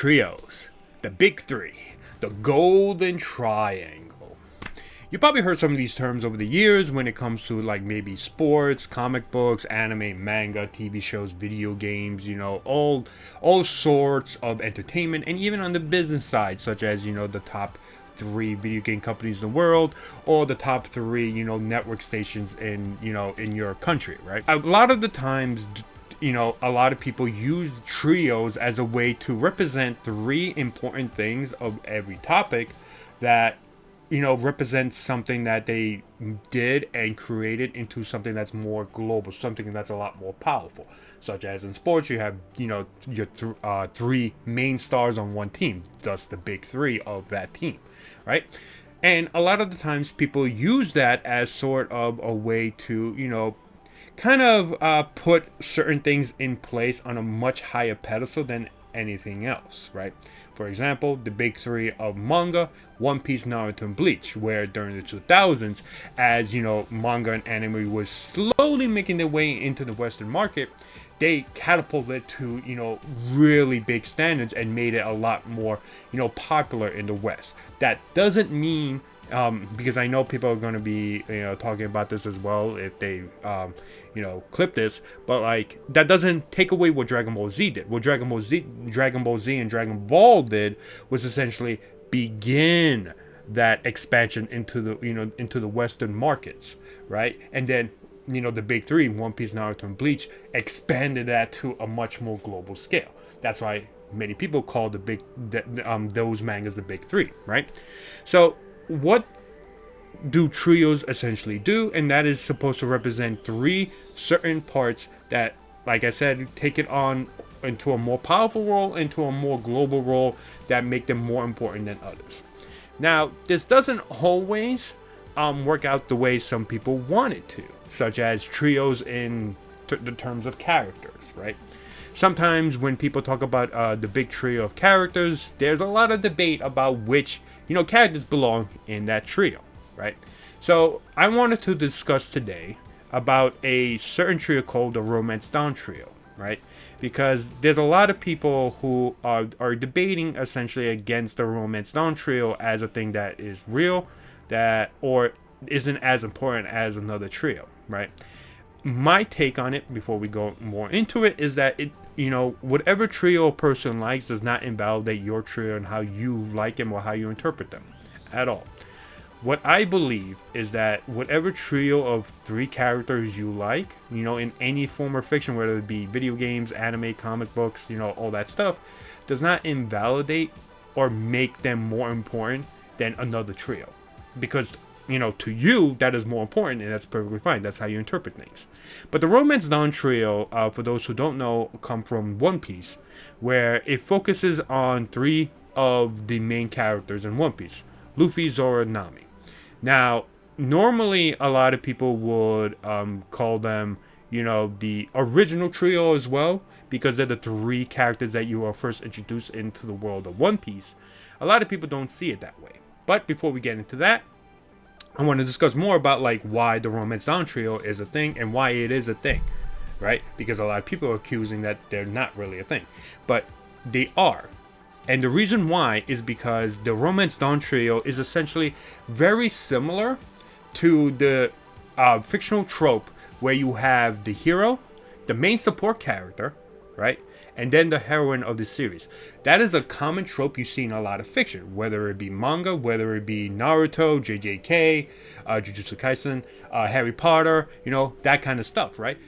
trios, the big three, the golden triangle. You probably heard some of these terms over the years when it comes to like maybe sports, comic books, anime, manga, TV shows, video games, all sorts of entertainment, and even on the business side, such as, the top three video game companies in the world, or the top three, network stations in your country, right? A lot of the times, a lot of people use trios as a way to represent three important things of every topic that, represents something that they did and created into something that's more global, something that's a lot more powerful. Such as in sports, you have, your three main stars on one team, thus the big three of that team, right? And a lot of the times people use that as sort of a way to, kind of put certain things in place on a much higher pedestal than anything else, right? For example, the big three of manga: One Piece, Naruto, and Bleach, where during the 2000s, as manga and anime was slowly making their way into the Western market, they catapulted to really big standards and made it a lot more popular in the West. That doesn't mean because I know people are going to be talking about this as well if they clip this, but like that doesn't take away what Dragon Ball Z did. What Dragon Ball Z and Dragon Ball did was essentially begin that expansion into the Western markets, right? And then the big three, One Piece, Naruto, and Bleach, expanded that to a much more global scale. That's why many people call those mangas the big three, right? So what do trios essentially do? And that is supposed to represent three certain parts that, like I said, take it on into a more powerful role, into a more global role that make them more important than others. Now, this doesn't always work out the way some people want it to, such as trios in the terms of characters, right? Sometimes when people talk about the big trio of characters, there's a lot of debate about which characters belong in that trio, right? So I wanted to discuss today about a certain trio called the Romance Dawn trio, right? Because there's a lot of people who are debating essentially against the Romance Dawn trio as a thing that is real, or isn't as important as another trio, right? My take on it, before we go more into it, is that whatever trio a person likes does not invalidate your trio and how you like them or how you interpret them at all. What I believe is that whatever trio of three characters you like, in any form of fiction, whether it be video games, anime, comic books, all that stuff, does not invalidate or make them more important than another trio. Because to you, that is more important, and that's perfectly fine. That's how you interpret things. But the Romance Dawn trio, for those who don't know, come from One Piece, where it focuses on three of the main characters in One Piece: Luffy, Zoro, and Nami. Now, normally, a lot of people would call them, the original trio as well, because they're the three characters that you are first introduced into the world of One Piece. A lot of people don't see it that way. But before we get into that, I want to discuss more about like why the Romance Dawn trio is a thing and why it is a thing, right? Because a lot of people are accusing that they're not really a thing, but they are. And the reason why is because the Romance Dawn trio is essentially very similar to the fictional trope where you have the hero, the main support character, right? And then the heroine of the series. That is a common trope you see in a lot of fiction, whether it be manga, whether it be Naruto, JJK, Jujutsu Kaisen, Harry Potter, that kind of stuff, right?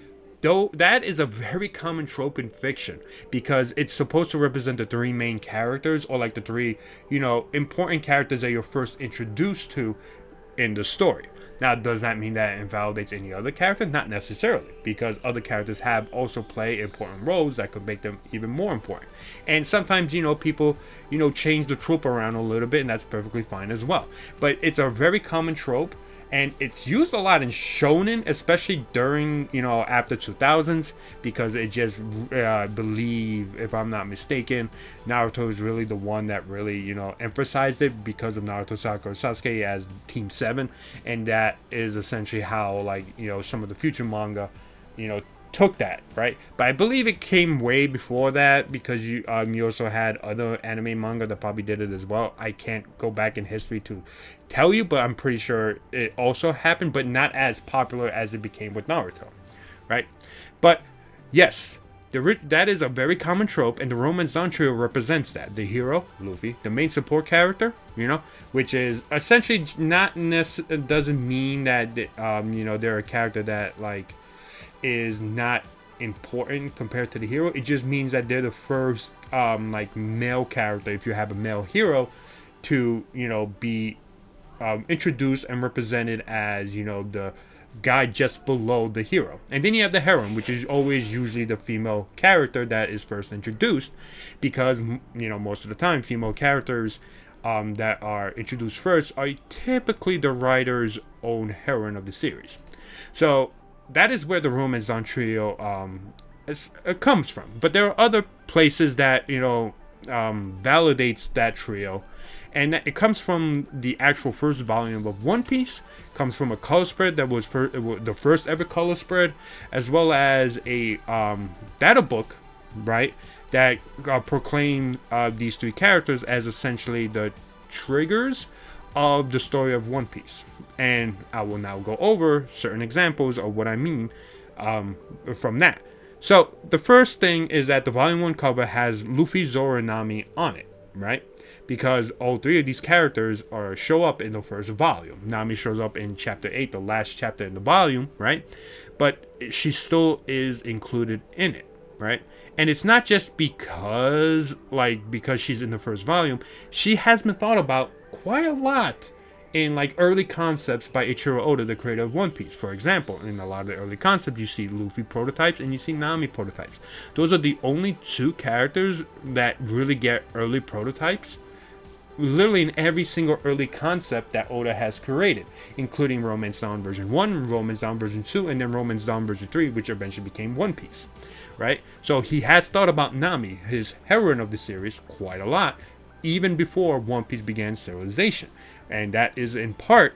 Though that is a very common trope in fiction because it's supposed to represent the three main characters, or like the three, important characters that you're first introduced to in the story. Now, does that mean that it invalidates any other character? Not necessarily, because other characters have also play important roles that could make them even more important. And sometimes, people, change the trope around a little bit, and that's perfectly fine as well. But it's a very common trope, and it's used a lot in shonen, especially during, after 2000s, because it just, believe, if I'm not mistaken, Naruto is really the one that really, emphasized it because of Naruto, Sakura, Sasuke as Team 7, and that is essentially how, like, some of the future manga, took that, right? But I believe it came way before that, because you also had other anime manga that probably did it as well. I can't go back in history to tell you, but I'm pretty sure it also happened, but not as popular as it became with Naruto, right? But yes, that is a very common trope, and the Romance Dawn trio represents that. The hero, Luffy, the main support character, which is essentially not doesn't mean that they're a character that like is not important compared to the hero. It just means that they're the first like male character, if you have a male hero, to be introduced and represented as the guy just below the hero. And then you have the heroine, which is always usually the female character that is first introduced, because most of the time female characters that are introduced first are typically the writer's own heroine of the series. So that is where the Romance Dawn trio it comes from. But there are other places that validates that trio, and that it comes from the actual first volume of One Piece. Comes from a color spread that was the first ever color spread, as well as a data book, right, that proclaimed these three characters as essentially the triggers of the story of One Piece. And I will now go over certain examples of what I mean from that. So the first thing is that the volume 1 cover has Luffy, Zoro, and Nami on it, right? Because all three of these characters show up in the first volume. Nami shows up in chapter 8, the last chapter in the volume, right? But she still is included in it, right? And it's not just because she's in the first volume. She has been thought about quite a lot in like early concepts by Eiichiro Oda, the creator of One Piece. For example, in a lot of the early concepts, you see Luffy prototypes and you see Nami prototypes. Those are the only two characters that really get early prototypes, literally in every single early concept that Oda has created, including Romance Dawn version 1, Romance Dawn version 2, and then Romance Dawn version 3, which eventually became One Piece, right? So he has thought about Nami, his heroine of the series, quite a lot, even before One Piece began serialization. And that is in part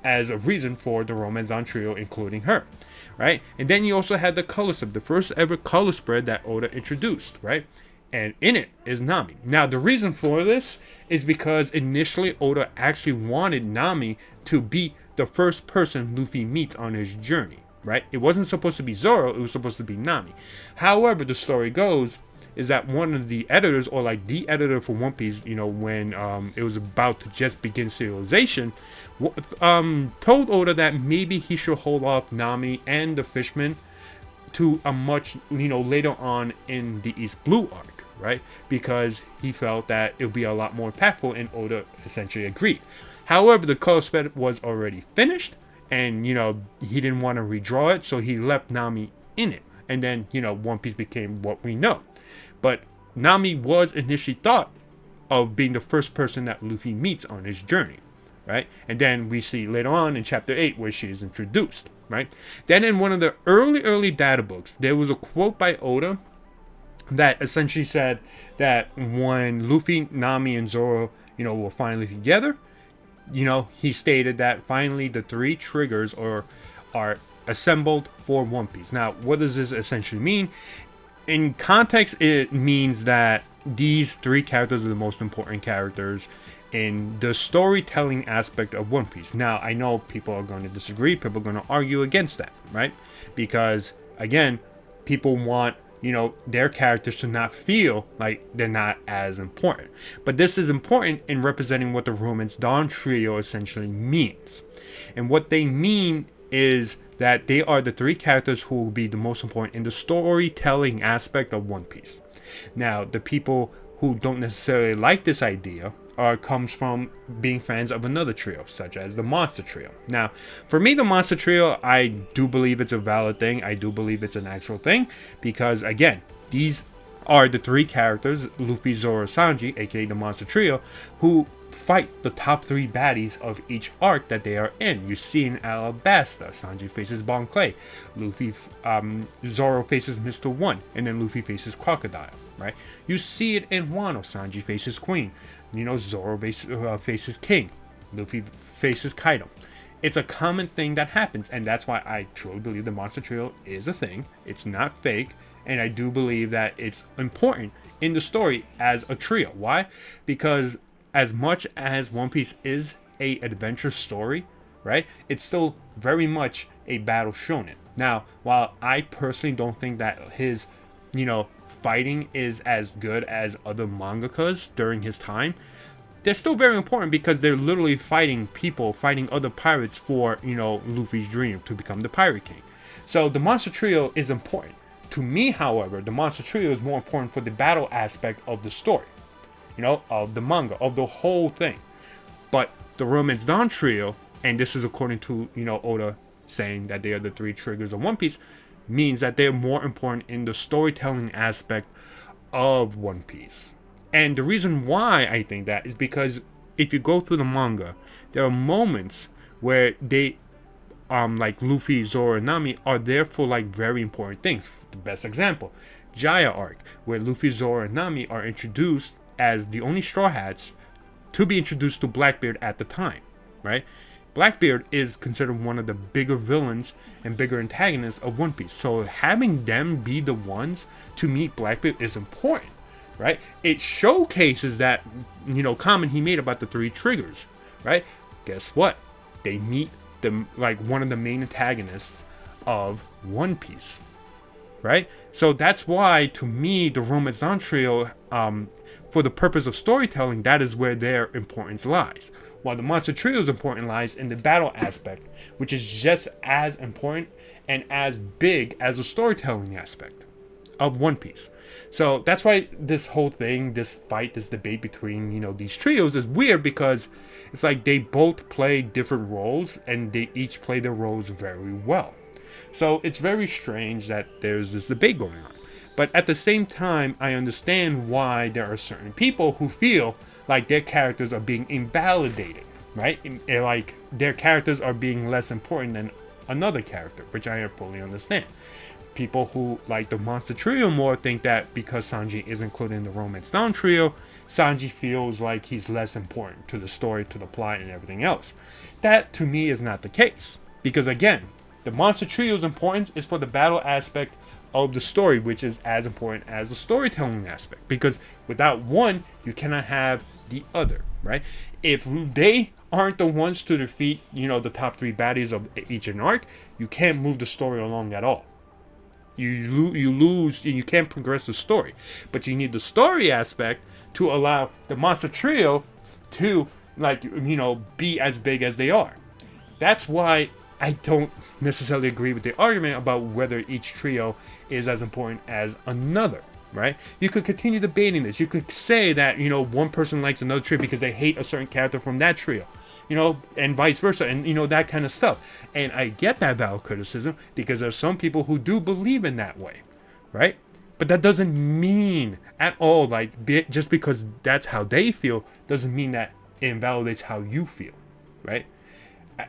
as a reason for the Romance Dawn trio including her, right? And then you also had the color spread, the first ever color spread that Oda introduced, right? And in it is Nami. Now, the reason for this is because initially Oda actually wanted Nami to be the first person Luffy meets on his journey, right? It wasn't supposed to be Zoro, it was supposed to be Nami. However, the story goes is that one of the editors, or like the editor for One Piece, when it was about to just begin serialization, told Oda that maybe he should hold off Nami and the Fishman to a much, later on in the East Blue arc, right? Because he felt that it would be a lot more impactful, and Oda essentially agreed. However, the color spread was already finished, and, he didn't want to redraw it, so he left Nami in it. And then, One Piece became what we know. But Nami was initially thought of being the first person that Luffy meets on his journey, right? And then we see later on in chapter 8 where she is introduced, right? Then in one of the early data books, there was a quote by Oda that essentially said that when Luffy, Nami, and Zoro, were finally together, he stated that finally the three triggers are assembled for One Piece. Now, what does this essentially mean? In context, it means that these three characters are the most important characters in the storytelling aspect of One Piece. Now, I know people are going to disagree, people are going to argue against that, right? Because, again, people want, their characters to not feel like they're not as important. But this is important in representing what the Romance Dawn trio essentially means. And what they mean is that they are the three characters who will be the most important in the storytelling aspect of One Piece. Now, the people who don't necessarily like this idea comes from being fans of another trio, such as the Monster Trio. Now, for me, the Monster Trio, I do believe it's a valid thing. I do believe it's an actual thing, because, again, these are the three characters, Luffy, Zoro, Sanji, aka the Monster Trio, who fight the top three baddies of each arc that they are in. You see in Alabasta, Sanji faces Bon Clay, Zoro faces Mr. One, and then Luffy faces Crocodile, right? You see it in Wano, Sanji faces Queen, Zoro faces King, Luffy faces Kaido. It's a common thing that happens, and that's why I truly believe the Monster Trio is a thing. It's not fake, and I do believe that it's important in the story as a trio. Why? Because as much as One Piece is a adventure story, right, it's still very much a battle shonen. Now, while I personally don't think that his, fighting is as good as other mangakas during his time, they're still very important because they're literally fighting people, fighting other pirates for, Luffy's dream to become the Pirate King. So the Monster Trio is important. To me, however, the Monster Trio is more important for the battle aspect of the story, of the manga, of the whole thing. But the Romance Dawn Trio, and this is according to, Oda saying that they are the 3 triggers of One Piece, means that they're more important in the storytelling aspect of One Piece. And the reason why I think that is because if you go through the manga, there are moments where they, like Luffy, Zoro, and Nami are there for like very important things. The best example, Jaya arc, where Luffy, Zoro, and Nami are introduced as the only Straw Hats to be introduced to Blackbeard at the time, right? Blackbeard is considered one of the bigger villains and bigger antagonists of One Piece. So having them be the ones to meet Blackbeard is important, right? It showcases that, comment he made about the 3 triggers, right? Guess what? They meet one of the main antagonists of One Piece, right? So that's why, to me, the Romance Dawn Trio, for the purpose of storytelling, that is where their importance lies. While the Monster Trio's importance lies in the battle aspect, which is just as important and as big as the storytelling aspect of One Piece. So that's why this whole thing, this fight, this debate between, these trios is weird, because it's like they both play different roles and they each play their roles very well. So it's very strange that there's this debate going on. But at the same time, I understand why there are certain people who feel like their characters are being invalidated, right? Like their characters are being less important than another character, which I fully understand. People who like the Monster Trio more think that because Sanji is included in the Romance Dawn Trio, Sanji feels like he's less important to the story, to the plot, and everything else. That, to me, is not the case. Because again, the Monster Trio's importance is for the battle aspect of the story, which is as important as the storytelling aspect. Because without one, you cannot have the other, right? If they aren't the ones to defeat, the top 3 baddies of each an arc, you can't move the story along at all. You lose, and you can't progress the story. But you need the story aspect to allow the Monster Trio to, be as big as they are. That's why I don't necessarily agree with the argument about whether each trio is as important as another, right? You could continue debating this. You could say that, one person likes another trio because they hate a certain character from that trio, and vice versa, and, that kind of stuff. And I get that valid criticism because there's some people who do believe in that way, right? But that doesn't mean at all, just because that's how they feel, doesn't mean that it invalidates how you feel, right?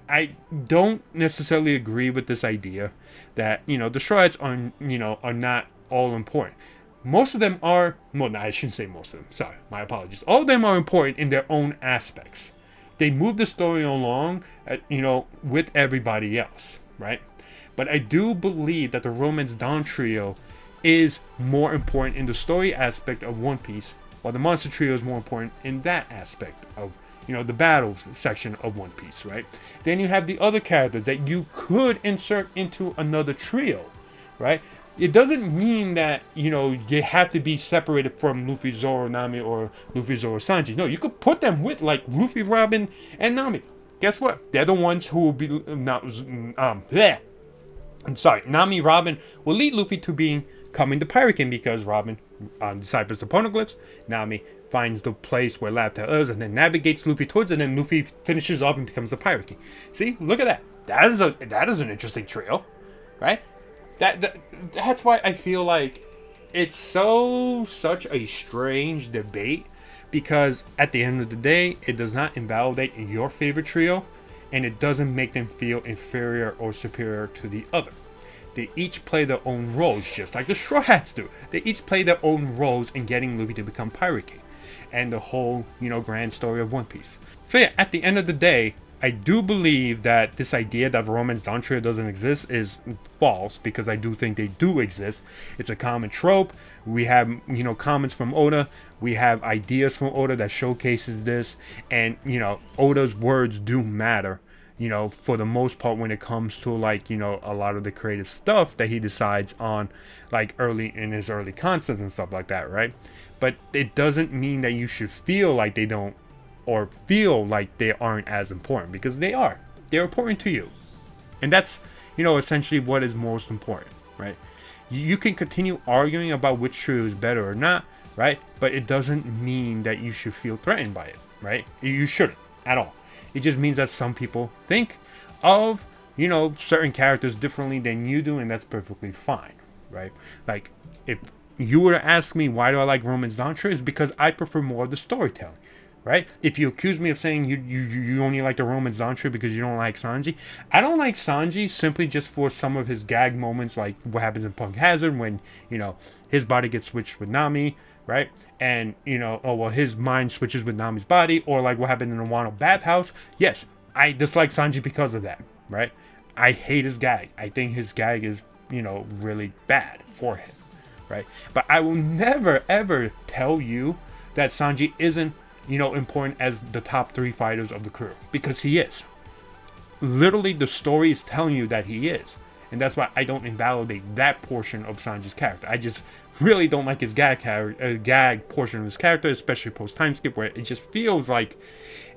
I don't necessarily agree with this idea that, the Straw Hats are not all important. Most of them are, well, no, I shouldn't say most of them. Sorry, my apologies. All of them are important in their own aspects. They move the story along, with everybody else, right? But I do believe that the Romance Dawn Trio is more important in the story aspect of One Piece, while the Monster Trio is more important in that aspect of, the battle section of One Piece, right? Then you have the other characters that you could insert into another trio, right? It doesn't mean that, they have to be separated from Luffy, Zoro, Nami, or Luffy, Zoro, Sanji. No, you could put them with, Luffy, Robin, and Nami. Guess what? They're the ones who will be, Nami, Robin will lead Luffy to becoming the Pirate King because Robin deciphers the poneglyphs. Nami finds the place where Lapta is and then navigates Luffy towards it, and then Luffy finishes off and becomes the Pirate King. See, look at that. That is an interesting trio, right? That's why I feel like it's such a strange debate, because at the end of the day, it does not invalidate your favorite trio, and it doesn't make them feel inferior or superior to the other. They each play their own roles, just like the Straw Hats do. They each play their own roles in getting Luffy to become Pirate King, and the whole, grand story of One Piece. So yeah, at the end of the day, I do believe that this idea that romance dawn trio doesn't exist is false, because I do think they do exist. It's a common trope. We have, comments from Oda. We have ideas from Oda that showcases this, and Oda's words do matter. For the most part, when it comes to a lot of the creative stuff that he decides on, like early in his early concepts and stuff like that, right? But it doesn't mean that you should feel like they don't, or feel like they aren't as important, because they are. They're important to you, and that's essentially what is most important, right? You can continue arguing about which trio is better or not, right? But it doesn't mean that you should feel threatened by it, right? You shouldn't at all. It just means that some people think of certain characters differently than you do, and that's perfectly fine, right? Like, if you were to ask me why do I like Romance Dawn trio, it's because I prefer more of the storytelling. Right? If you accuse me of saying you only like the Romance Dawn trio because you don't like Sanji, I don't like Sanji simply just for some of his gag moments, like what happens in Punk Hazard when his body gets switched with Nami, right? And his mind switches with Nami's body, or like what happened in the Wano bathhouse. Yes, I dislike Sanji because of that, right? I hate his gag. I think his gag is really bad for him, right? But I will never ever tell you that Sanji isn't important as the top 3 fighters of the crew, because he is. Literally, the story is telling you that he is, and that's why I don't invalidate that portion of Sanji's character. I just really don't like his gag portion of his character, especially post time skip, where it just feels like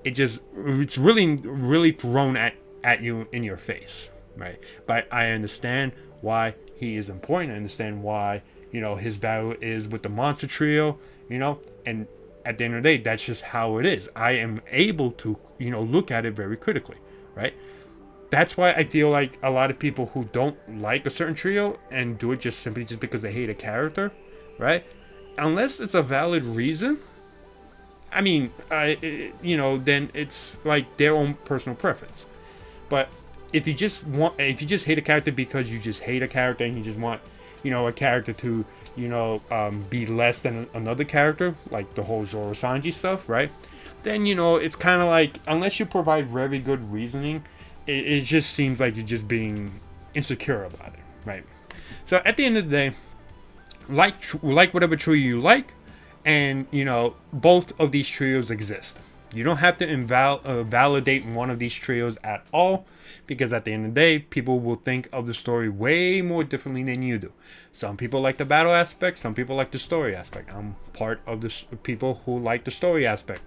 it's really thrown at you in your face, right? But I understand why he is important. I understand why his battle is with the monster trio, and at the end of the day, that's just how it is. I am able to, look at it very critically, right? That's why I feel like a lot of people who don't like a certain trio and do it just simply because they hate a character, right? Unless it's a valid reason, I mean, then it's like their own personal preference. But if you just hate a character because you just hate a character and you just want, a character to be less than another character, like the whole Zoro Sanji stuff, right? Then it's kind of like, unless you provide very good reasoning, it just seems like you're just being insecure about it, right? So at the end of the day, like whatever trio you like, and both of these trios exist. You don't have to validate one of these trios at all, because at the end of the day, people will think of the story way more differently than you do. Some people like the battle aspect, some people like the story aspect. I'm part of the people who like the story aspect,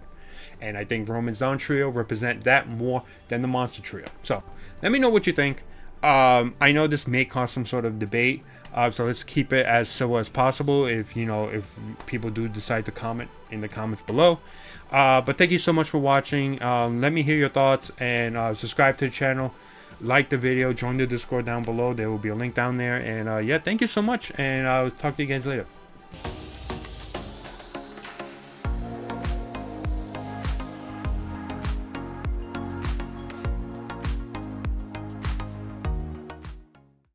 and I think Romance Dawn trio represent that more than the monster trio. So let me know what you think. I know this may cause some sort of debate, so let's keep it as civil as possible. If people do decide to comment in the comments below. But thank you so much for watching. Let me hear your thoughts, and subscribe to the channel, like the video, join the Discord down below. There will be a link down there, and yeah, thank you so much, and I'll talk to you guys later.